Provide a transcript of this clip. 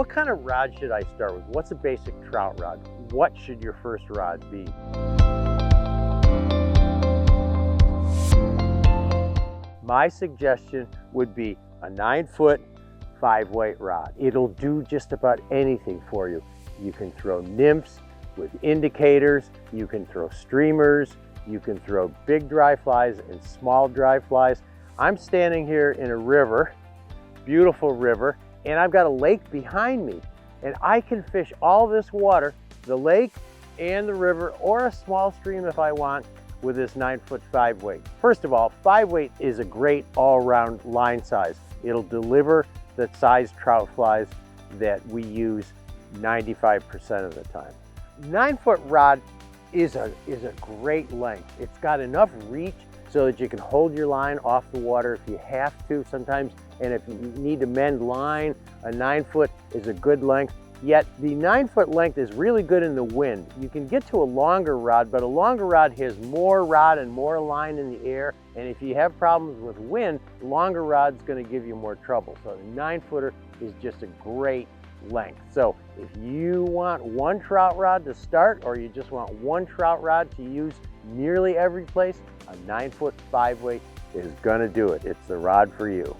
What kind of rod should I start with? What's a basic trout rod? What should your first rod be? My suggestion would be a 9-foot 5-weight rod. It'll do just about anything for you. You can throw nymphs with indicators, you can throw streamers, you can throw big dry flies and small dry flies. I'm standing here in a river, beautiful river, and I've got a lake behind me, and I can fish all this water, the lake and the river, or a small stream if I want, with this 9-foot 5-weight. First of all, 5-weight is a great all-round line size. It'll deliver the size trout flies that we use 95% of the time. 9-foot rod is a great length. It's got enough reach so that you can hold your line off the water if you have to sometimes, and if you need to mend line, a 9-foot is a good length. Yet the 9-foot length is really good in the wind. You can get to a longer rod, but a longer rod has more rod and more line in the air, and if you have problems with wind, the longer rod's going to give you more trouble. So the 9-footer is just a great length. So if you want one trout rod to start, or you just want one trout rod to use nearly every place, a 9-foot 5-weight is going to do it. It's the rod for you.